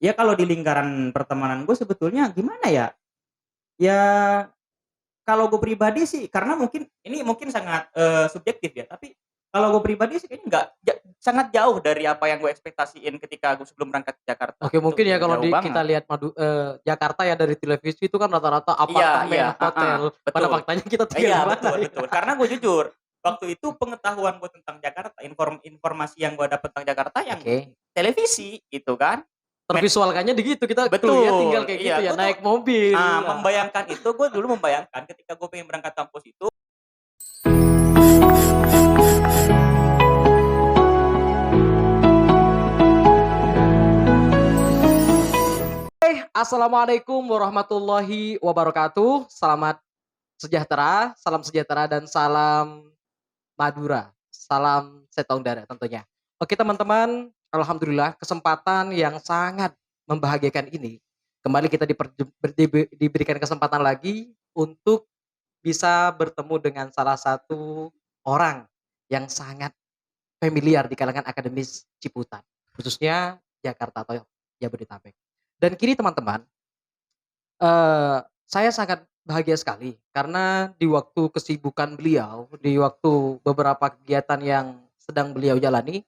Ya kalau di lingkaran pertemanan gue sebetulnya gimana ya, ya kalau gue pribadi sih karena mungkin ini mungkin sangat, subjektif ya, tapi kalau gue pribadi sih kayaknya nggak sangat jauh dari apa yang gue ekspektasiin ketika gue sebelum berangkat ke Jakarta, Oke, itu mungkin ya kalau jauh kita banget. lihat Jakarta ya dari televisi itu kan rata-rata Iya iya, apartemen, heeh, hotel, pada betul. faktanya kita tinggal Iya, di mana betul ya? betul. Karena gue jujur, waktu itu pengetahuan gue tentang Jakarta, informasi yang gue dapet tentang Jakarta yang Oke. televisi gitu kan. Tervisualkannya di gitu, kita kuliah tinggal Betul, kayak gitu iya, ya, gue tuh, naik mobil. membayangkan itu, gue dulu membayangkan ketika gue pengen berangkat kampus itu. Assalamualaikum warahmatullahi wabarakatuh. Salam sejahtera dan salam Madura. Salam Setong Dara tentunya. Oke teman-teman, alhamdulillah kesempatan yang sangat membahagiakan ini. Kembali kita diberikan kesempatan lagi untuk bisa bertemu dengan salah satu orang yang sangat familiar di kalangan akademis Ciputat, khususnya Jakarta atau Jabodetabek. Dan kini teman-teman, saya sangat bahagia sekali karena di waktu kesibukan beliau, di waktu beberapa kegiatan yang sedang beliau jalani,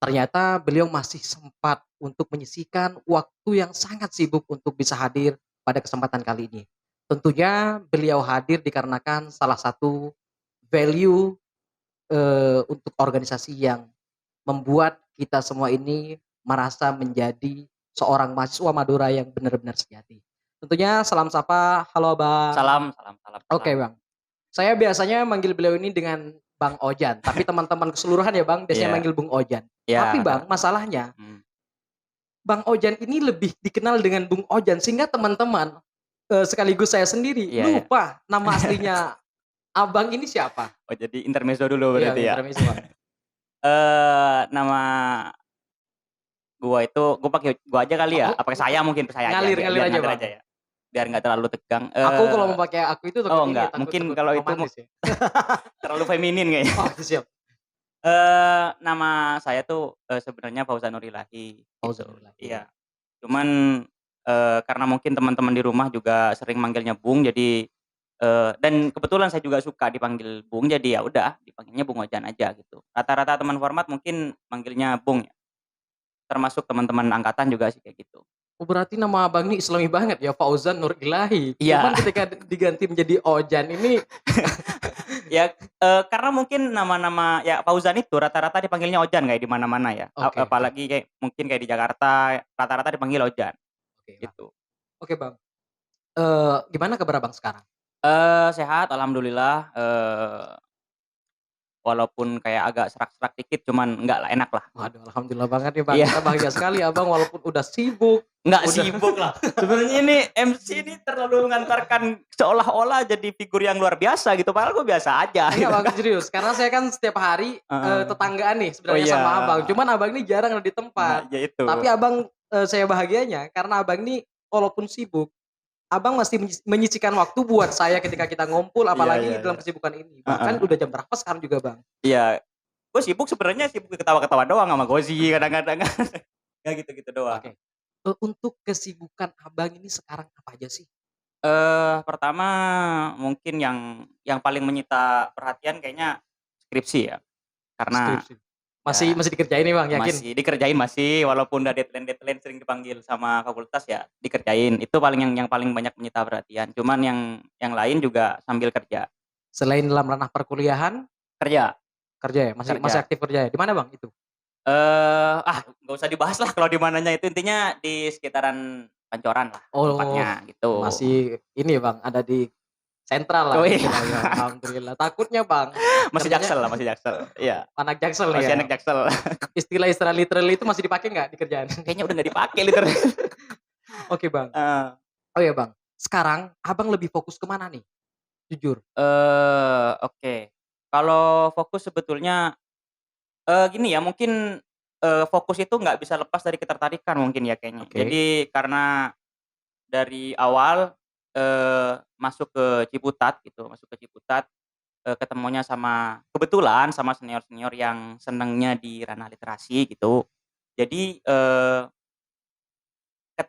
ternyata beliau masih sempat untuk menyisihkan waktu yang sangat sibuk untuk bisa hadir pada kesempatan kali ini. Tentunya beliau hadir dikarenakan salah satu value, untuk organisasi yang membuat kita semua ini merasa menjadi seorang mahasiswa Madura yang benar-benar sejati. Tentunya salam sapa, halo Bang. Salam salam salam Oke salam. Bang, saya biasanya manggil beliau ini dengan Bang Ojan, tapi teman-teman keseluruhan ya Bang, biasanya Iya manggil Bung Ojan. iya, Tapi ada, Bang, masalahnya mhm. Bang Ojan ini lebih dikenal dengan Bung Ojan sehingga teman-teman, sekaligus saya sendiri Iya iya. lupa nama aslinya Abang ini siapa? Oh jadi intermezzo dulu Iya, berarti ya? intermezzo Bang. Nama gua itu gua pakai gua aja kali ya? Oh, Apa pakai saya mungkin? Saya aja, ngalir biar ngalir biar aja ngalir Bang. aja ya, biar nggak terlalu tegang, Aku kalau mau pakai aku itu takut oh ini, enggak, takut mungkin takut kalau itu romantis ya. terlalu feminin kayaknya. Oh siap, Nama saya tuh, sebenarnya Fauzan Nurilahi gitu, Fauzanullah. iya. Cuman, karena mungkin teman-teman di rumah juga sering manggilnya Bung jadi, dan kebetulan saya juga suka dipanggil Bung jadi ya udah dipanggilnya Bung Ojan aja gitu. Rata-rata teman format mungkin manggilnya Bung ya, termasuk teman-teman angkatan juga sih kayak gitu. Oh berarti nama Abang ini Islami banget ya, Fauzan Nur Ilahi. Iya, Cuman ketika diganti menjadi Ojan ini ya, karena mungkin nama-nama ya Fauzan itu rata-rata dipanggilnya Ojan kayak di mana-mana ya, oke oke. apalagi kayak mungkin kayak di Jakarta rata-rata dipanggil Ojan Oke Bang. gitu. Oke Bang, gimana kabar Abang sekarang? Sehat alhamdulillah, walaupun kayak agak serak-serak dikit cuman enggak lah, enak lah Waduh gitu. alhamdulillah banget nih Bang, Iya, kita bahagia sekali Abang walaupun udah sibuk, nggak udah sibuk lah. Sebenarnya ini MC ini terlalu mengantarkan seolah-olah jadi figur yang luar biasa gitu, padahal gue biasa aja enggak gitu Bang, kan. serius, karena saya kan setiap hari, Heeh. tetanggaan nih Oh sebenarnya iya. sama Abang, cuman Abang ini jarang ada di Nah, tempat. ya itu. Tapi Abang, saya bahagianya karena Abang ini walaupun sibuk, Abang masih menyisihkan waktu buat saya ketika kita ngumpul, Iya iya apalagi dalam iya. kesibukan ini. Heeh Bahkan udah heeh. jam berapa sekarang juga Bang? Iya, gue sibuk sebenarnya sibuk ketawa-ketawa doang sama Gozi kadang-kadang kan. Ya gitu-gitu doang. Oke, untuk kesibukan Abang ini sekarang apa aja sih? Pertama mungkin yang paling menyita perhatian kayaknya skripsi ya, karena Skripsi. Masih ya masih dikerjain nih Bang, yakin? masih dikerjain masih, walaupun udah deadline-deadline sering dipanggil sama fakultas ya dikerjain, itu paling yang paling banyak menyita perhatian. Cuman yang lain juga sambil kerja. Selain dalam ranah perkuliahan, Kerja kerja ya? Masih masih kerja. aktif kerja ya? Di mana Bang itu? Nggak usah dibahas lah kalau di mananya itu, intinya di sekitaran Pancoran lah Oh, tempatnya gitu. masih ini ya Bang, ada di sentral lah Oh iya, mungkin, oh ya alhamdulillah. Takutnya Bang, masih kerjanya Jaksel lah, masih Jaksel, iya, anak Jaksel nih masih ya? anak Jaksel. Istilah-istilah literally itu masih dipakai nggak di kerjaan? Kayaknya udah nggak dipakai literally. Oke Bang. Heeh. Oh ya Bang, sekarang Abang lebih fokus ke mana nih? Jujur. Oke. Kalau fokus sebetulnya, gini ya mungkin, fokus itu nggak bisa lepas dari ketertarikan mungkin ya kayaknya. Oke. Jadi karena dari awal, masuk ke Ciputat gitu, masuk ke Ciputat, ketemunya sama kebetulan sama senior-senior yang senengnya di ranah literasi gitu. Jadi,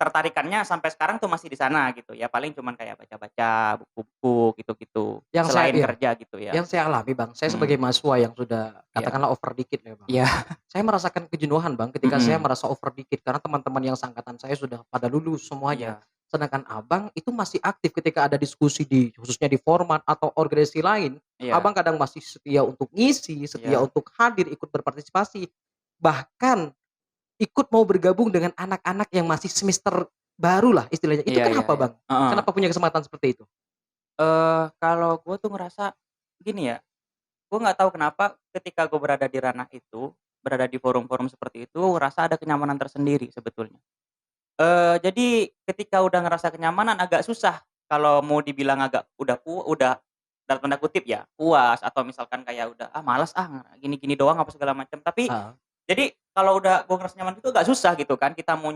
ketertarikannya sampai sekarang tuh masih di sana gitu ya, paling cuman kayak baca-baca buku-buku gitu-gitu, Yang saya selain iya, kerja gitu ya. yang saya alami Bang, saya Mhm, sebagai mahasiswa yang sudah iya katakanlah over dikit ya Bang. iya, Saya merasakan kejenuhan Bang, ketika saya mhm, merasa over dikit karena teman-teman yang seangkatan saya sudah pada lulus semuanya. iya Sedangkan Abang itu masih aktif ketika ada diskusi di khususnya di format atau organisasi lain, iya Abang kadang masih setia untuk ngisi, setia iya untuk hadir, ikut berpartisipasi, bahkan ikut mau bergabung dengan anak-anak yang masih semester baru lah istilahnya. Itu iya iya kenapa iya, Bang? heeh. Kenapa punya kesempatan seperti itu? Kalau gue tuh ngerasa gini ya, gue nggak tahu kenapa ketika gue berada di ranah itu, berada di forum-forum seperti itu, ngerasa ada kenyamanan tersendiri sebetulnya. Jadi ketika udah ngerasa kenyamanan agak susah kalau mau dibilang agak udah dalam tanda kutip ya, puas atau misalkan kayak udah, "Ah malas ah, gini-gini doang," apa segala macam. Tapi Heeh, jadi kalau udah gue ngerasa nyaman itu agak susah gitu kan, kita mau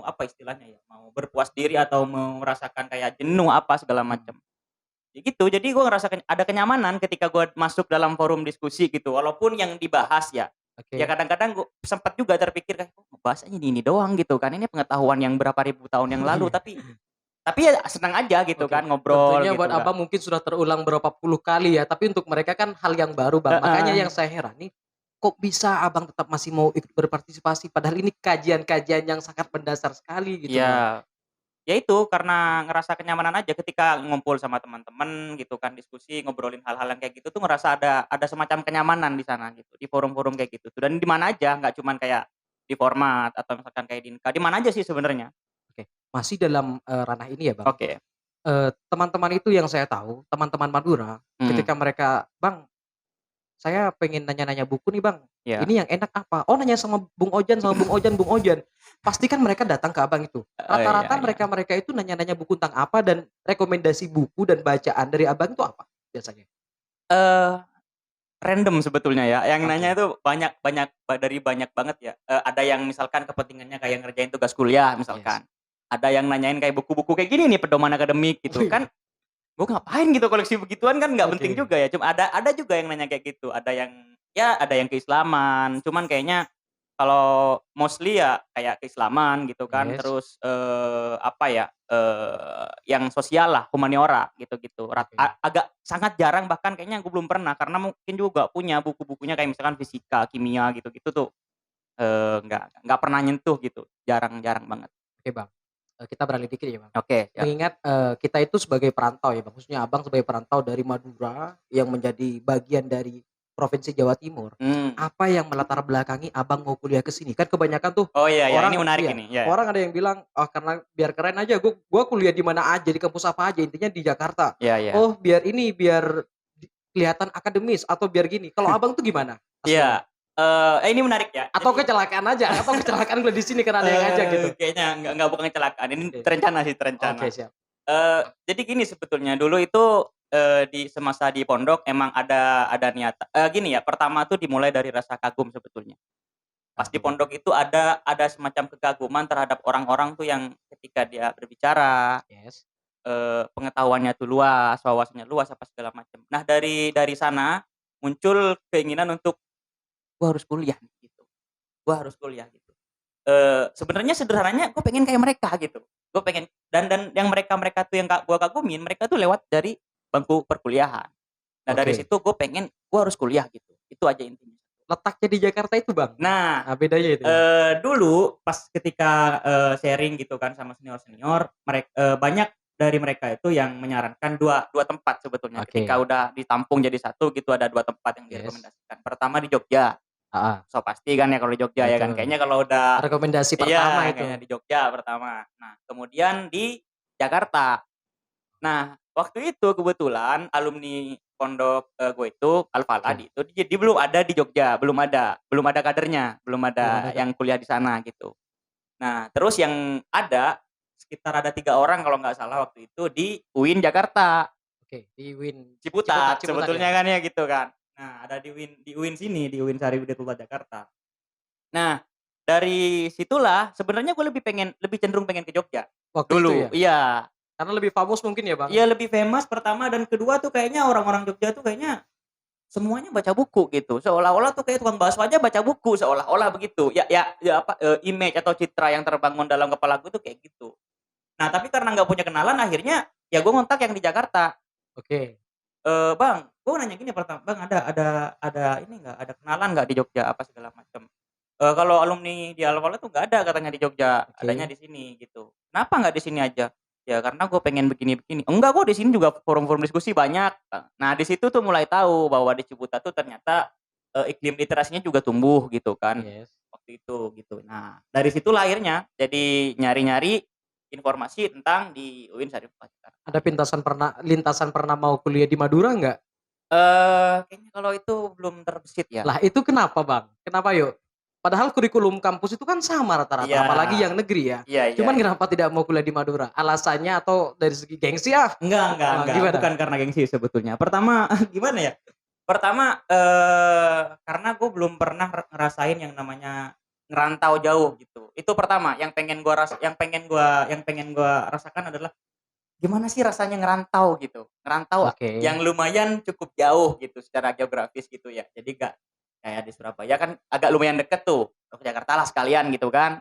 apa istilahnya ya, mau berpuas diri atau mau merasakan kayak jenuh apa segala mhm, macam. Ya gitu, jadi gue ngerasa ada kenyamanan ketika gue masuk dalam forum diskusi gitu, walaupun yang dibahas ya, ya oke. kadang-kadang gue sempat juga terpikir kayak, "Kok ngebahasnya ini doang?" Gitu kan, ini pengetahuan yang berapa ribu tahun yang lalu, tapi ya senang aja gitu Oke, kan ngobrol tentunya buat gitu, nggak Abang mungkin sudah terulang berapa puluh kali ya, tapi untuk mereka kan hal yang baru, Bang. Makanya heeh, yang saya herani, kok bisa Abang tetap masih mau ikut berpartisipasi padahal ini kajian-kajian yang sangat mendasar sekali gitu, Bang. iya. Ya itu, karena ngerasa kenyamanan aja ketika ngumpul sama teman-teman gitu kan, diskusi, ngobrolin hal-hal yang kayak gitu tuh ngerasa ada semacam kenyamanan di sana gitu, di forum-forum kayak gitu tuh, dan di mana aja, nggak cuman kayak di format atau misalkan kayak di Inka, di mana aja sih sebenarnya. Oke, masih dalam, ranah ini ya, Bang. Oke, Teman-teman itu yang saya tahu, teman-teman Madura, mhm, ketika mereka, "Bang, saya pengen nanya-nanya buku nih Bang, iya, ini yang enak apa?" "Oh nanya sama Bung Ojan sama Bung Ojan Bung Ojan." Pasti kan mereka datang ke Abang itu. heeh, iya Rata-rata iya. mereka-mereka itu nanya-nanya buku tentang apa dan rekomendasi buku dan bacaan dari Abang itu apa biasanya? Eee, Random sebetulnya ya, yang nanya Oke, itu banyak banyak dari banyak banget ya, ada yang misalkan kepentingannya kayak ngerjain tugas kuliah yes. misalkan, ada yang nanyain kayak buku-buku kayak gini nih, pedoman akademik Oh gitu kan. iya, Gue ngapain gitu koleksi begituan kan nggak penting oke juga ya, cuma ada juga yang nanya kayak gitu, ada yang ya ada yang keislaman, cuman kayaknya kalau mostly ya kayak keislaman gitu kan, yes, terus, apa ya, yang sosial lah, humaniora gitu-gitu, oke. agak sangat jarang bahkan kayaknya gue belum pernah karena mungkin juga punya buku-bukunya kayak misalkan fisika, kimia gitu-gitu tuh, nggak pernah nyentuh gitu, jarang-jarang banget. Oke Bang, kita beralih dikit ya Bang. Oke, siap. Mengingat, kita itu sebagai perantau ya Bang, khususnya Abang sebagai perantau dari Madura yang menjadi bagian dari Provinsi Jawa Timur, Mmm. apa yang melatar belakangi Abang mau kuliah ke sini? Kan kebanyakan tuh Oh iya iya, ini orang menarik iya, ini, ya ya. orang ada yang bilang, "Oh karena biar keren aja gua kuliah di mana aja, di kampus apa aja, intinya di Jakarta." Iya iya. Oh biar ini, biar kelihatan akademis atau biar gini. Kalau Abang tuh gimana aslinya? Iya, ini menarik ya. Atau Jadi kecelakaan aja, atau kecelakaan kuliah di sini karena ada yang ngajak gitu? kayaknya enggak bukan kecelakaan, ini Oke, terencana sih, oke terencana. siap. Jadi gini sebetulnya, dulu itu, di semasa di pondok emang ada niat gini ya, pertama tuh dimulai dari rasa kagum sebetulnya. Pas di Kagum, pondok itu ada semacam kegaguman terhadap orang-orang tuh yang ketika dia berbicara, yes. pengetahuannya tuh luas, wawasannya luas, apa segala macam. Nah dari sana muncul keinginan untuk, "Gua harus kuliah nih," gitu. "Gua harus kuliah," gitu. Sebenarnya sederhananya gue pengen kayak mereka gitu. Gue pengen dan yang mereka-mereka tuh yang gue kagumin, mereka tuh lewat dari bangku perkuliahan. Nah dari Oke. situ gue pengen, gue harus kuliah gitu. Itu aja intinya. Letaknya di Jakarta itu, Bang? Nah, Nah, bedanya itu ya? dulu pas ketika, sharing gitu kan sama senior-senior, banyak dari mereka itu yang menyarankan dua dua tempat sebetulnya. Ketika Oke, udah ditampung jadi satu gitu, ada 2 tempat yang yes. direkomendasikan. Pertama di Jogja, Heeh, so pasti kan ya kalau di Jogja ya kan. betul. Kayaknya kalau udah Rekomendasi pertama iya, kayaknya itu. di Jogja pertama. Nah, kemudian di Jakarta. Nah, waktu itu kebetulan alumni pondok, gue itu, Al-Falah Oke, itu dia belum ada di Jogja, belum ada kadernya, belum belum ada ada Kak? yang kuliah di sana gitu. Nah, terus yang ada, sekitar ada 3 orang kalau nggak salah waktu itu di UIN Jakarta, Oke, di Win Ciputat Ciputat Ciputat ya? sebetulnya kan ya gitu kan. Nah, ada di UIN sini, di UIN Sariwidayatullah Jakarta. Nah, dari situlah sebenarnya gue lebih cenderung pengen ke Jogja, Waktu itu dulu. ya? Iya. Karena lebih famous mungkin ya, Bang? Iya lebih famous pertama dan kedua tuh kayaknya orang-orang Jogja tuh kayaknya semuanya baca buku gitu. Seolah-olah tuh kayak tukang bakso aja baca buku, seolah-olah begitu. Image atau citra yang terbangun dalam kepalaku tuh kayak gitu. Nah, tapi karena nggak punya kenalan akhirnya ya gue ngontak yang di Jakarta. Oke. "Bang," gue nanya gini pertama, "Bang, ada ini nggak, ada kenalan nggak di Jogja?" Apa segala macam. "Kalau alumni di Alfa tuh nggak ada," katanya, "di Jogja, adanya Oke. di sini," gitu. "Kenapa nggak di sini aja?" "Ya karena gue pengen begini-begini." "Enggak kok, di sini juga forum-forum diskusi banyak." Nah, di situ tuh mulai tahu bahwa di Ciputat tuh ternyata, iklim literasinya juga tumbuh gitu kan, Yes. waktu itu gitu. Nah, dari situlah akhirnya jadi nyari-nyari informasi tentang di UIN Syarif Jakarta. Ada lintasan pernah mau kuliah di Madura nggak? Kayaknya kalau itu belum terbesit ya. Lah itu kenapa Bang? Kenapa yuk? Padahal kurikulum kampus itu kan sama rata-rata, Iya, apalagi yang negeri ya. iya iya Cuman iya. kenapa tidak mau kuliah di Madura? Alasannya atau dari segi gengsi ah? Enggak, Gimana? bukan karena gengsi sebetulnya. Pertama, gimana ya, pertama, karena gue belum pernah ngerasain yang namanya ngerantau jauh gitu. Itu pertama, yang pengen gua rasakan adalah gimana sih rasanya ngerantau gitu. Ngerantau Oke. yang lumayan cukup jauh gitu secara geografis gitu ya. Jadi nggak kayak di Surabaya kan agak lumayan deket tuh, ke Jakarta lah sekalian gitu kan.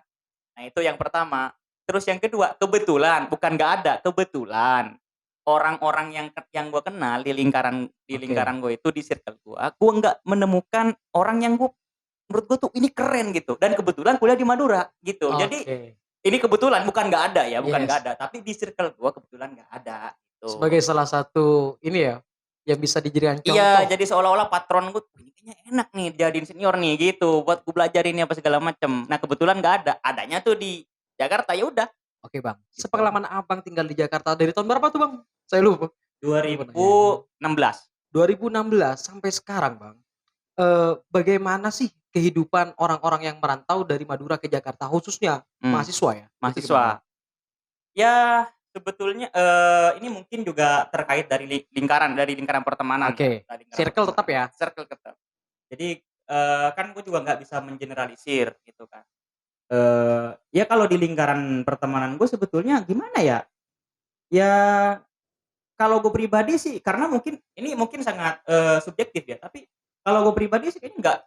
Nah, itu yang pertama. Terus yang kedua, kebetulan, bukan nggak ada, kebetulan orang-orang yang gue kenal di Oke. lingkaran gue itu, di circle gue nggak menemukan orang yang menurut gue tuh ini keren gitu. Dan kebetulan kuliah di Madura gitu. Jadi Oke. ini kebetulan, bukan nggak ada ya, bukan nggak Yes. ada. Tapi di circle gue kebetulan nggak ada gitu. Sebagai salah satu ini ya, yang bisa dijadikan Iya, contoh. jadi seolah-olah patron gue, "Ini kayaknya enak nih jadiin senior nih," gitu, "buat gue belajarin ini apa segala macem." Nah, kebetulan nggak ada, adanya tuh di Jakarta, ya udah Oke Bang, gitu. sepengalaman Abang tinggal di Jakarta dari tahun berapa tuh Bang? Saya lupa. Lupa nanya. 2016. 2016 sampai sekarang Bang, bagaimana sih kehidupan orang-orang yang merantau dari Madura ke Jakarta, khususnya Mmm, mahasiswa ya? Itu gimana Bang? mahasiswa. Ya, sebetulnya, ini mungkin juga terkait dari lingkaran pertemanan ya, Oke, dari lingkaran circle tetap pertemanan, ya? circle tetap. Jadi, kan gue juga nggak bisa mengeneralisir gitu kan. Ya kalau di lingkaran pertemanan gue sebetulnya gimana ya, ya kalau gue pribadi sih karena mungkin sangat, subjektif ya, tapi kalau gue pribadi sih kayaknya nggak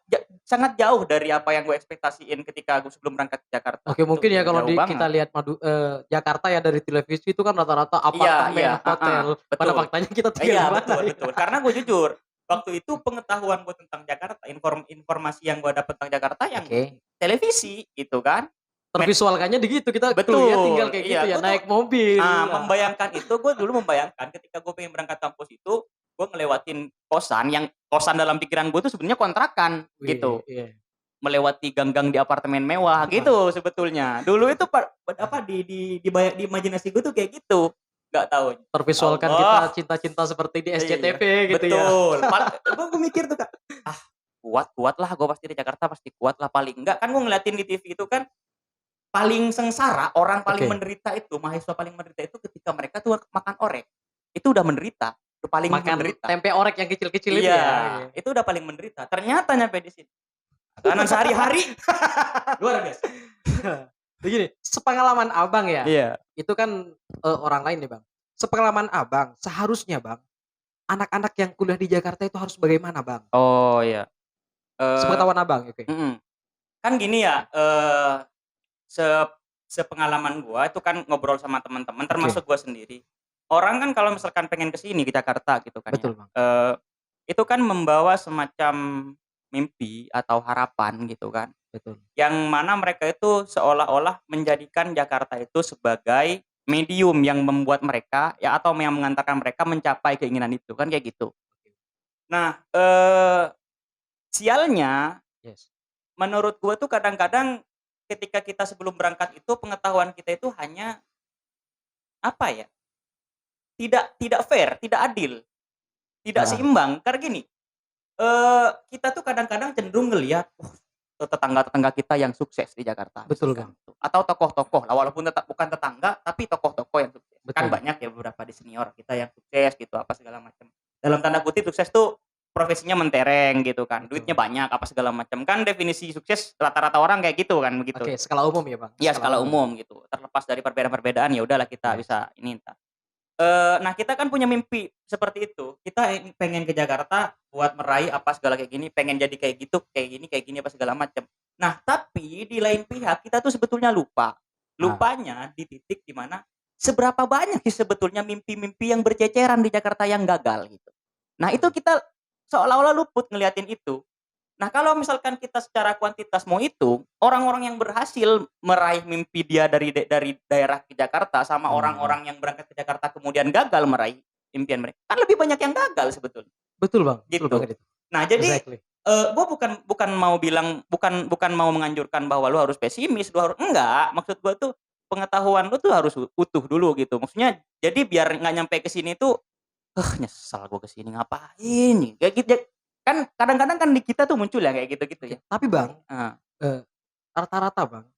sangat jauh dari apa yang gue ekspektasiin ketika gue sebelum berangkat ke Jakarta, Oke, itu mungkin ya kalau jauh kita banget. lihat Jakarta ya dari televisi itu kan rata-rata Iya iya, apartemen, heeh, hotel, pada betul. faktanya kita tinggal Iya, di mana betul ya? betul. Karena gue jujur, waktu itu pengetahuan gue tentang Jakarta, informasi yang gue dapet tentang Jakarta yang Oke, televisi gitu kan. tervisualkannya di gitu, kita kuliah tinggal Betul, kayak gitu iya, ya, gue tuh naik mobil. membayangkan itu, gue dulu membayangkan ketika gue pengen berangkat kampus itu, gue ngelewatin kosan dalam pikiran gue tuh sebenarnya kontrakan Wih, gitu, iya. melewati gang-gang di apartemen mewah Wah, gitu sebetulnya. Dulu itu apa di imajinasi gue tuh kayak gitu. Nggak tahu, ya tervisualkan kita Allah. cinta-cinta seperti di Iya iya, SCTV gitu ya. betul. Gue mikir tuh, Kak, "Ah, kuat lah gue pasti di Jakarta pasti kuat lah paling enggak." Kan gue ngeliatin di TV itu kan paling sengsara, orang paling Oke, menderita itu, mahasiswa paling menderita itu ketika mereka tuh makan orek. Itu udah menderita, udah paling makan menderita. tempe orek yang kecil-kecil itu Iya, ya? Iya. itu udah paling menderita. Ternyata nyampe di sini, makanan sehari-hari luar biasa. Begini, sepengalaman Abang ya, Iya. itu kan, orang lain nih Bang. Sepengalaman Abang, seharusnya Bang, anak-anak yang kuliah di Jakarta itu harus bagaimana Bang? Oh, iya. Eee, Sepengetahuan Abang, oke. mhm. Kan gini ya, se sepengalaman gua itu kan ngobrol sama teman-teman Oke, termasuk gua sendiri. Orang kan kalau misalkan pengen ke sini ke Jakarta gitu kan ya, betul Bang, itu kan membawa semacam mimpi atau harapan gitu kan, betul. yang mana mereka itu seolah-olah menjadikan Jakarta itu sebagai medium yang membuat mereka ya atau yang mengantarkan mereka mencapai keinginan itu, kan kayak gitu. Nah, sialnya Yes. menurut gua tuh kadang-kadang ketika kita sebelum berangkat itu pengetahuan kita itu hanya, apa ya, tidak fair, tidak adil, tidak Heeh, seimbang. Karena gini, kita tuh kadang-kadang cenderung ngelihat, tetangga-tetangga kita yang sukses di Jakarta betul misalkan Bang, gitu, atau tokoh-tokoh lah walaupun bukan tetangga, tapi tokoh-tokoh yang sukses. Kan betul. banyak ya beberapa di senior kita yang sukses gitu, apa segala macam. Dalam tanda kutip sukses tuh profesinya mentereng gitu kan, duitnya Betul. banyak, apa segala macam. Kan definisi sukses rata-rata orang kayak gitu kan, begitu. Oke, skala umum ya Bang, Ya skala skala umum. umum gitu, terlepas dari perbedaan-perbedaan ya udahlah kita Yes. bisa ini entar. Nah kita kan punya mimpi seperti itu. Kita pengen ke Jakarta buat meraih apa segala kayak gini, pengen jadi kayak gitu, kayak gini apa segala macam. Nah, tapi di lain pihak kita tuh sebetulnya lupa. Ah, Lupanya di titik di mana seberapa banyak sih sebetulnya mimpi-mimpi yang berceceran di Jakarta yang gagal gitu. Nah, itu betul. kita seolah-olah luput ngeliatin itu. Nah, kalau misalkan kita secara kuantitas mau hitung, orang-orang yang berhasil meraih mimpi dia dari daerah ke Jakarta sama Hmm. orang-orang yang berangkat ke Jakarta kemudian gagal meraih impian mereka, kan lebih banyak yang gagal sebetulnya, Betul gitu. banget itu. Nah, jadi Exactly. gue bukan bukan mau bilang bukan bukan mau menganjurkan bahwa lu harus pesimis, lu harus enggak, maksud gue tuh pengetahuan lu tuh harus utuh dulu gitu. Maksudnya jadi biar nggak nyampe ke sini tuh, nyesel gue ke sini ngapain, kayak gitu. Kan kadang-kadang kan di kita tuh muncul ya kayak gitu-gitu Oke, ya. tapi Bang, Heeh. eee, rata-rata Bang,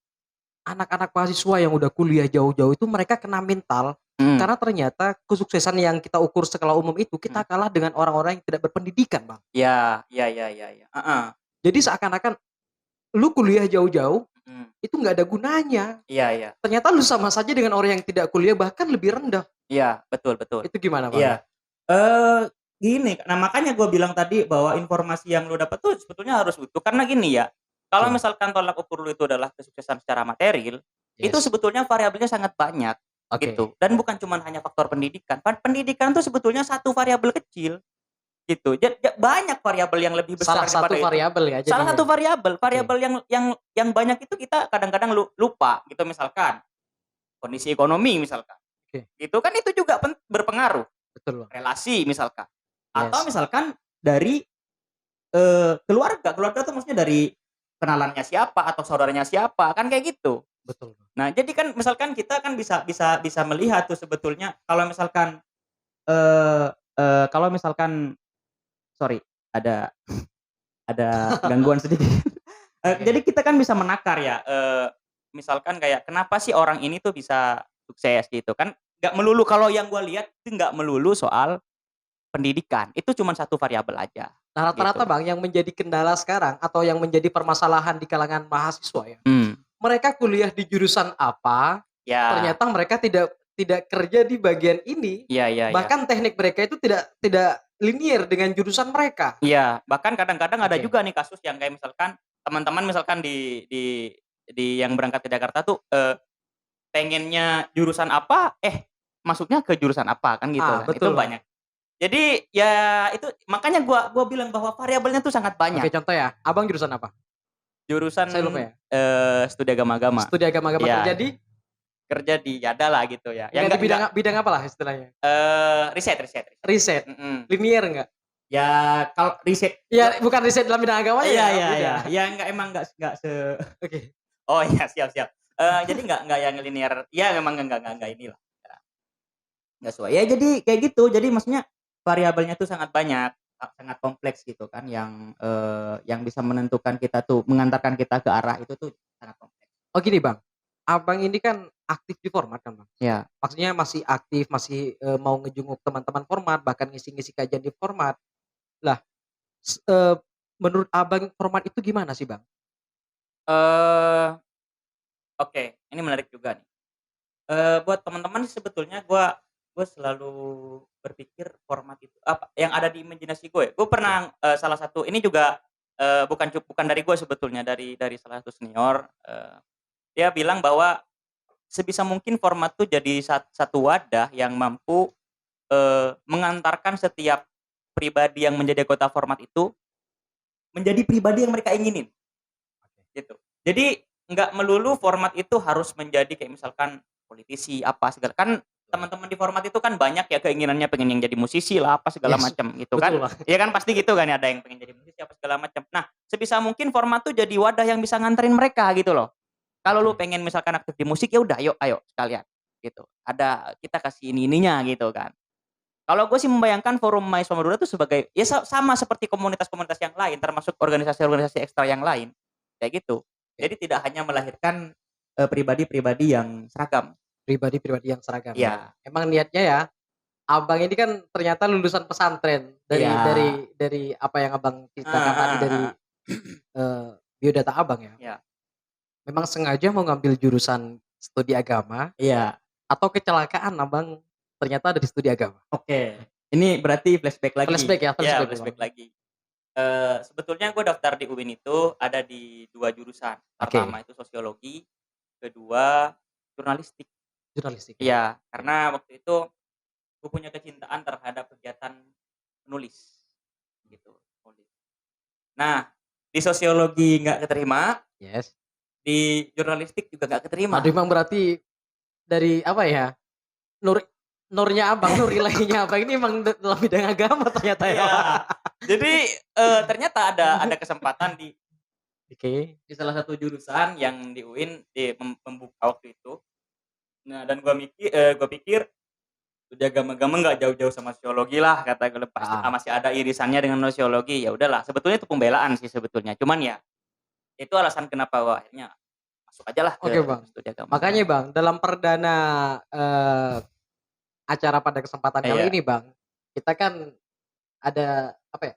anak-anak mahasiswa yang udah kuliah jauh-jauh itu mereka kena mental, Mhm, karena ternyata kesuksesan yang kita ukur skala umum itu mhm. kita kalah dengan orang-orang yang tidak berpendidikan, Bang. Iya iya. Heeh, Jadi seakan-akan lu kuliah jauh-jauh, mhm. itu nggak ada gunanya. Iya. Ternyata lu sama saja dengan orang yang tidak kuliah bahkan lebih rendah. Iya, betul. Itu gimana, Bang? Iya. Eee, Gini, nah makanya gue bilang tadi bahwa informasi yang lu dapat tuh sebetulnya harus utuh, karena gini ya, kalau Iya, misalkan tolak ukur lu itu adalah kesuksesan secara material, itu yes. sebetulnya variabelnya sangat banyak, gitu. Oke. Dan bukan cuman hanya faktor pendidikan, pendidikan tuh sebetulnya satu variabel kecil. Gitu. Banyak variabel yang lebih besar Salah satu daripada itu. variabel ya Salah jadinya. satu variabel, Oke, variabel yang banyak itu kita kadang-kadang lupa gitu, misalkan kondisi ekonomi misalkan, oke. itu kan itu juga berpengaruh, Betul, Bang. relasi misalkan, atau Yes, misalkan dari, keluarga tuh maksudnya dari kenalannya siapa atau saudaranya siapa, kan kayak gitu. betul, Bang. Nah, jadi kan misalkan kita kan bisa melihat tuh sebetulnya kalau misalkan, eee kalau misalkan sorry, ada gangguan sedikit. Jadi Oke. kita kan bisa menakar ya, misalkan kayak kenapa sih orang ini tuh bisa sukses gitu kan, nggak melulu kalau yang gue lihat itu nggak melulu soal pendidikan, itu cuma satu variabel aja, Nah, rata-rata gitu. Bang, yang menjadi kendala sekarang atau yang menjadi permasalahan di kalangan mahasiswa ya, Mmm, mereka kuliah di jurusan apa, ya, ternyata mereka tidak tidak kerja di bagian ini, iya. bahkan teknik mereka itu tidak tidak linear dengan jurusan mereka. Iya, bahkan kadang-kadang ada Oke, juga nih kasus yang kayak misalkan teman-teman misalkan di yang berangkat ke Jakarta tuh, pengennya jurusan apa, masuknya ke jurusan apa, kan gitu kan, itu betul Bang. banyak. Jadi ya itu makanya gua bilang bahwa variabelnya tuh sangat Oke, banyak. contoh ya, Abang jurusan apa? Jurusan, Saya lupa ya. studi agama. Studi agama-agama kerja Iya, di kerja di Yada lah gitu ya. Ya enggak di enggak, bidang apalah istilahnya? riset. Riset, Mhm. linear enggak? Ya kalau riset gua Ya bukan riset dalam bidang agamanya ya, iya. beda. Ya enggak emang enggak Oke, oh iya, siap. Jadi enggak yang linear, ya memang enggak inilah, enggak sesuai. Ya jadi kayak gitu. Jadi maksudnya variabelnya tuh sangat banyak, sangat kompleks gitu kan yang bisa menentukan kita tuh mengantarkan kita ke arah itu tuh sangat kompleks. oh gini Bang, Abang ini kan aktif di Format kan Bang? Ya. Maksudnya masih aktif, masih, mau ngejenguk teman-teman Format, bahkan ngisi-ngisi kajian di Format. Lah, s menurut Abang Format itu gimana sih Bang? Eee, oke, ini menarik juga nih. Buat teman-teman sih sebetulnya gua selalu berpikir format itu apa, yang ada di imajinasi gue. Gue Oke, pernah, salah satu ini juga, bukan dari gue sebetulnya, dari salah satu senior, dia bilang bahwa sebisa mungkin format tuh jadi satu wadah yang mampu, mengantarkan setiap pribadi yang menjadi anggota format itu, menjadi pribadi yang mereka inginin, oke. gitu. Jadi nggak melulu format itu harus menjadi kayak misalkan politisi, apa segala kan Betul. teman-teman di format itu kan banyak ya keinginannya pengen yang jadi musisi lah, apa segala Yes, macam gitu kan. betul Bang. Iya kan pasti gitu kan ya, ada yang pengen jadi musisi apa segala macam. Nah, sebisa mungkin format tuh jadi wadah yang bisa nganterin mereka gitu loh. Kalau lu Oke. pengen misalkan aktif di musik, ya udah ayo sekalian gitu. Ada kita kasih ini-ininya gitu kan. Kalau gue sih membayangkan forum mahasiswa Madura itu sebagai ya sama seperti komunitas-komunitas yang lain, termasuk organisasi-organisasi ekstra yang lain, kayak gitu. Oke, Jadi tidak hanya melahirkan, pribadi-pribadi yang seragam. pribadi-pribadi yang seragam ya. Iya Emang niatnya ya, Abang ini kan ternyata lulusan pesantren iya, dari apa yang Abang ceritakan tadi dari, heeh. biodata Abang ya. Iya Memang sengaja mau ngambil jurusan studi agama iya. atau kecelakaan Abang ternyata ada di studi agama. Oke. Ini berarti flashback lagi. Flashback ya, Ya, flashback ya, flashback Bang. lagi. Sebetulnya gue daftar di UIN itu ada di 2 jurusan. Pertama Oke, itu sosiologi, kedua jurnalistik. jurnalistik ya. Iya, Oke. karena waktu itu gue punya kecintaan terhadap kegiatan menulis, gitu, nulis. Nah, di sosiologi nggak keterima, Yes. di jurnalistik juga nggak keterima. Aduh, Bang, berarti dari apa ya, nur nurnya Abang, nur ilahiynya Abang ini emang dalam bidang agama ternyata ya, Iya. Bang. Jadi, ternyata ada kesempatan Oke. di salah satu jurusan yang di UIN membuka waktu itu. Nah, dan gua pikir studi agama-agama nggak jauh-jauh sama sosiologi lah, kata gue, pasti Heeh. masih ada irisannya dengan sosiologi. Ya udahlah, sebetulnya itu pembelaan sih sebetulnya. Cuman ya itu alasan kenapa gua akhirnya masuk ajalah Oke, ke Bang. studi Makanya, agama-agama. Bang, dalam perdana, eee, acara pada kesempatan kali Iya, ini, Bang, kita kan ada apa ya,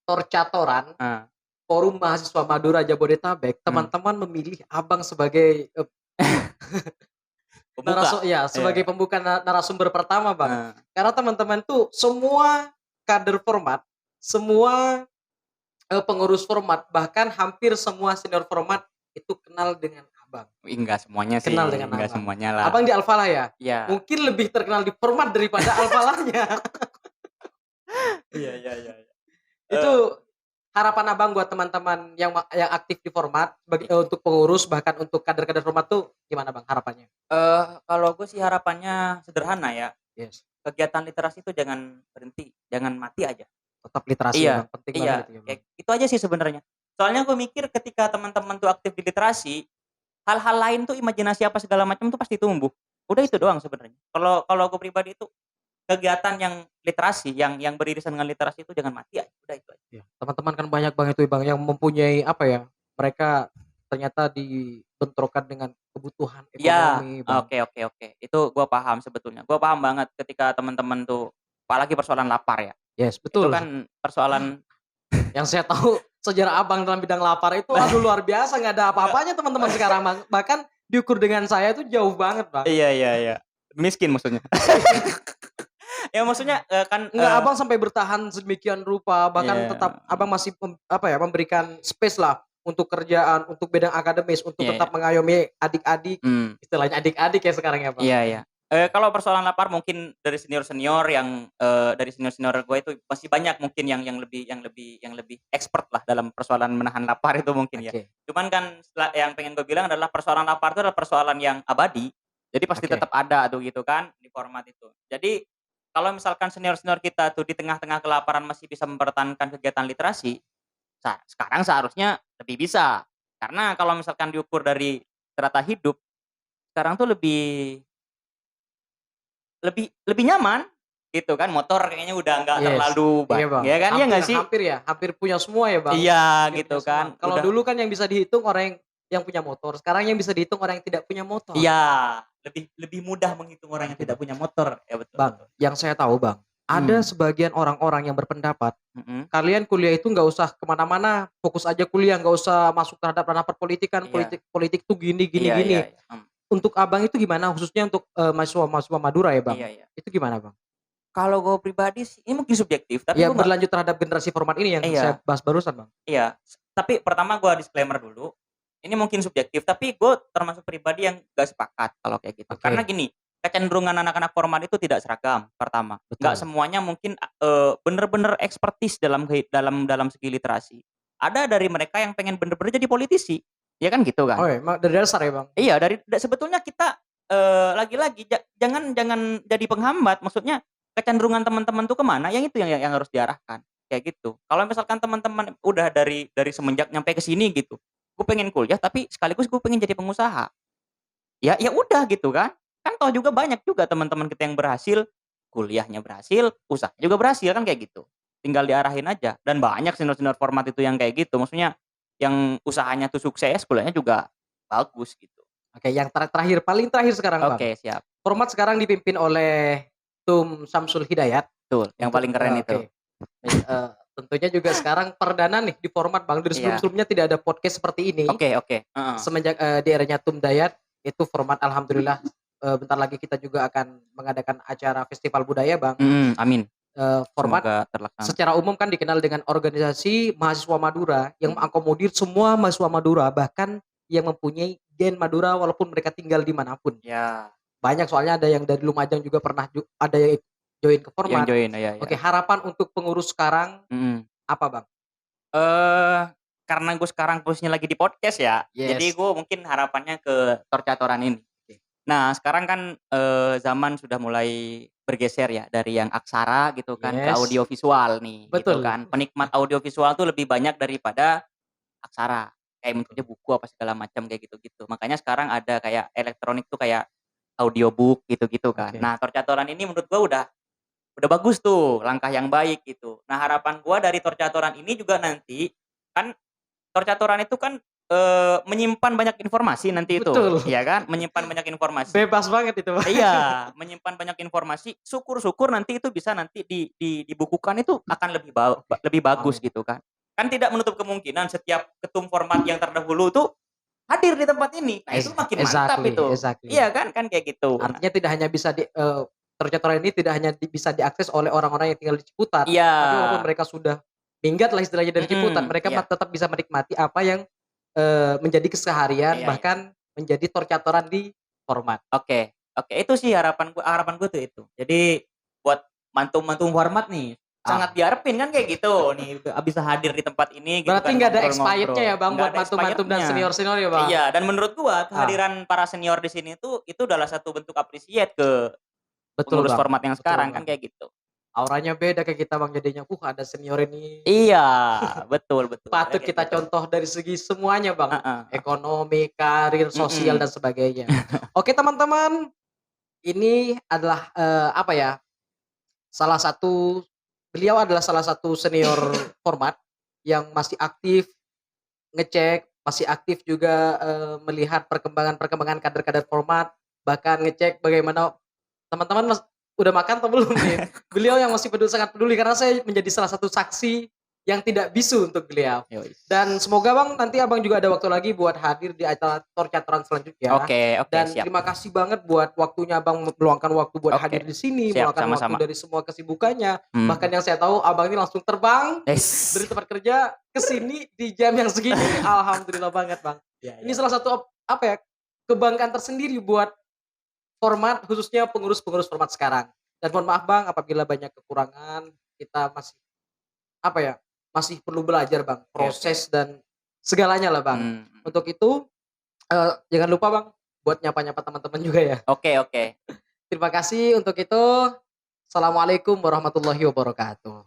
torcatoran heeh, Forum Mahasiswa Madura Jabodetabek, mhm. teman-teman memilih Abang sebagai, Pembuka? sebagai Iya, pembuka narasumber pertama, Bang. heeh. Karena teman-teman tuh semua kader Format, semua, pengurus Format, bahkan hampir semua senior Format itu kenal dengan Abang, Enggak semuanya sih, kenal dengan enggak Abang. semuanya lah. Abang di Alfalah ya? Iya. Mungkin lebih terkenal di Format daripada Alfalahnya. Iya iya iya iya. Itu Eee, harapan Abang buat teman-teman yang aktif di Format i untuk pengurus bahkan untuk kader-kader Format tuh gimana, Bang, harapannya? kalau gue sih harapannya sederhana ya, Yes, kegiatan literasi itu jangan berhenti, jangan mati aja. tetap literasi ya, Iya Bang, penting banget iya, itu ya, Bang. kayak itu aja sih sebenarnya. Soalnya gue mikir ketika teman-teman tuh aktif di literasi, hal-hal lain tuh imajinasi apa segala macam tuh pasti tumbuh. Udah itu Pasti. doang sebenarnya. Kalau kalau gue pribadi itu kegiatan yang literasi, yang beririsan dengan literasi itu jangan mati aja, udah itu aja. Iya, teman-teman kan banyak banget tuh, Bang, yang mempunyai apa ya, mereka ternyata dibentrokan dengan kebutuhan Iya, ekonomi, Bang. oke oke oke. Itu gua paham sebetulnya. Gua paham banget ketika teman-teman tuh apalagi persoalan lapar ya. Yes, Itu betul. kan persoalan Yang saya tahu sejarah Abang dalam bidang lapar itu aduh luar biasa, nggak ada enggak apa-apanya teman-teman sekarang, Bang. Bahkan diukur dengan saya itu jauh banget, Bang. iya iya iya. Miskin maksudnya. Ya maksudnya, kan, Enggak, Abang sampai bertahan sedemikian rupa, bahkan iya, tetap Abang masih apa ya, memberikan space lah untuk kerjaan, untuk bidang akademis, untuk iya iya. tetap mengayomi adik-adik, Mmm, istilahnya adik-adik ya sekarang ya, Bang. iya iya. Kalau persoalan lapar mungkin dari senior-senior yang, dari senior-senior gue itu masih banyak mungkin yang lebih expert lah dalam persoalan menahan lapar itu mungkin ya. Oke, Cuman kan yang pengen gue bilang adalah persoalan lapar itu adalah persoalan yang abadi, jadi pasti oke. tetap ada tuh gitu kan di format itu. Jadi kalau misalkan senior-senior kita tuh di tengah-tengah kelaparan masih bisa mempertahankan kegiatan literasi, sekarang seharusnya lebih bisa. Karena kalau misalkan diukur dari strata hidup, sekarang tuh lebih lebih lebih nyaman, gitu kan, motor kayaknya udah nggak Yes. terlalu Iya, Bang. ya kan, iya Hampir nggak sih? hampir ya, hampir punya semua ya, Bang. Iya, Hampir gitu punya kan, semua. Kalau udah dulu kan yang bisa dihitung orang yang punya motor, sekarang yang bisa dihitung orang yang tidak punya motor. iya, lebih lebih mudah menghitung orang yang Oke, tidak Bang. punya motor, ya betul Bang, betul. yang saya tahu, Bang, ada Mmm, sebagian orang-orang yang berpendapat, mhm, kalian kuliah itu nggak usah kemana-mana, fokus aja kuliah, nggak usah masuk terhadap ranah perpolitikan, iya, politik politik tuh gini gini iya iya gini. iya, Untuk Abang itu gimana? Khususnya untuk, mahasiswa-mahasiswa Madura ya, Bang? iya iya. Itu gimana, Bang? Kalau gue pribadi sih ini mungkin subjektif, tapi Ya gue nggak berlanjut terhadap generasi format ini yang saya iya. bahas barusan, Bang. Iya, tapi pertama gua disclaimer dulu, ini mungkin subjektif, tapi gue termasuk pribadi yang gak sepakat kalau kayak gitu. Karena Oke, gini, kecenderungan anak-anak formal itu tidak seragam, pertama. Nggak betul. semuanya mungkin, bener-bener ekspertis dalam segi literasi. Ada dari mereka yang pengen bener-bener jadi politisi, ya kan gitu Oh kan? ya, emang dari dasar ya, Bang? Iya, sebetulnya kita, lagi-lagi jangan jangan jadi penghambat, maksudnya kecenderungan teman-teman tuh kemana, yang itu yang harus diarahkan, kayak gitu. Kalau misalkan teman-teman udah dari semenjak nyampe ke sini gitu, gue pengen kuliah tapi sekaligus gue pengen jadi pengusaha, ya udah gitu kan. Kan toh juga banyak juga teman-teman kita yang berhasil, kuliahnya berhasil, usaha juga berhasil, kan kayak gitu. Tinggal diarahin aja, dan banyak senior-senior format itu yang kayak gitu, maksudnya yang usahanya tuh sukses, kuliahnya juga bagus gitu. Oke, yang terakhir, paling terakhir sekarang, Bang. Oke, siap. Format sekarang dipimpin oleh Tum Samsul Hidayat Betul, yang untuk paling keren itu. oke. Tentunya juga sekarang perdana nih di format, Bang, dari Iya. sebelum-sebelumnya tidak ada podcast seperti ini. Oke oke, heeh. Semenjak, di eranya Tum Dayat, itu format alhamdulillah bentar lagi kita juga akan mengadakan acara festival budaya, Bang. Amin. Format Semoga terlaksana. secara umum kan dikenal dengan organisasi mahasiswa Madura yang mengakomodir semua mahasiswa Madura, bahkan yang mempunyai gen Madura walaupun mereka tinggal di manapun. Ya, Banyak soalnya ada yang dari Lumajang juga pernah ada yang join ke yang Format. join, ya, ya. Oke, harapan untuk pengurus sekarang apa, Bang? Eh, karena gue sekarang posisinya lagi di podcast ya, jadi Yes. gue mungkin harapannya ke Torcatoran ini. Nah, sekarang kan zaman sudah mulai bergeser ya dari yang aksara gitu kan ke Yes. audiovisual nih, gitu Betul. kan. Penikmat audiovisual tuh lebih banyak daripada aksara. Kayak bentuknya buku apa segala macam kayak gitu-gitu. Makanya sekarang ada kayak elektronik tuh kayak audiobook gitu-gitu kan. Oke. Nah, Torcatoran ini menurut gua udah bagus tuh, langkah yang baik gitu. Nah, harapan gua dari Torcatoran ini juga nanti kan Torcatoran itu kan menyimpan banyak informasi nanti itu, Betul. iya kan? Menyimpan banyak informasi. Bebas banget itu, Bang. Iya, menyimpan banyak informasi, syukur-syukur nanti itu bisa nanti dibukukan itu akan lebih bagus Amin. gitu kan. Kan tidak menutup kemungkinan setiap ketum Format yang terdahulu tuh hadir di tempat ini. Nah, itu makin mantap itu. Exactly. Iya kan kayak gitu. Nah, Artinya tidak hanya bisa Torcatoran ini tidak hanya bisa diakses oleh orang-orang yang tinggal di Ciputat, iya. tapi walaupun mereka sudah minggat lah istilahnya dari Ciputat, mereka Iya. tetap bisa menikmati apa yang menjadi keseharian, Iya, bahkan menjadi Torcatoran di Format. Oke, itu sih harapan gua tuh itu. Jadi buat mantum-mantum Format nih, sangat diharapin kan kayak gitu nih, bisa hadir di tempat ini gitu Berarti kan nggak ada ngobrol-ngobrol. expirednya ya, Bang, Nggak buat ada mantum-mantum dan expirednya. senior-senior ya, Bang? Iya, dan menurut gua kehadiran para senior di sini tuh itu adalah satu bentuk appreciate ke Betul, pengurus Bang. Format yang Betul, sekarang Bang. kan kayak gitu. Auranya beda kayak kita, Bang, jadinya, ada senior ini. Iya, betul. Patut Kayak kita gitu. contoh dari segi semuanya, Bang. Heeh. Ekonomi, karir, sosial dan sebagainya. Oke, teman-teman, ini adalah beliau adalah salah satu senior Format yang masih aktif ngecek, masih aktif juga melihat perkembangan kader-kader Format, bahkan ngecek bagaimana teman-teman udah makan atau belum nih? Beliau yang masih sangat peduli karena saya menjadi salah satu saksi yang tidak bisu untuk beliau. Yoi. Dan semoga, Bang, nanti Abang juga ada waktu lagi buat hadir di acara Torcatoran selanjutnya. Oke, Dan siap. terima kasih banget buat waktunya Abang meluangkan waktu buat Oke, hadir di sini, siap, meluangkan waktu sama-sama. dari semua kesibukannya. Bahkan yang saya tahu Abang ini langsung terbang dari tempat kerja ke sini di jam yang segini. Alhamdulillah banget, Bang. Ini salah satu kebanggaan tersendiri buat Format, khususnya pengurus-pengurus Format sekarang. Dan mohon maaf, Bang, apabila banyak kekurangan, kita masih perlu belajar, Bang, proses dan segalanya lah, Bang. Untuk itu jangan lupa, Bang, buat nyapa-nyapa teman-teman juga ya. Oke. Terima kasih untuk itu. Assalamualaikum warahmatullahi wabarakatuh.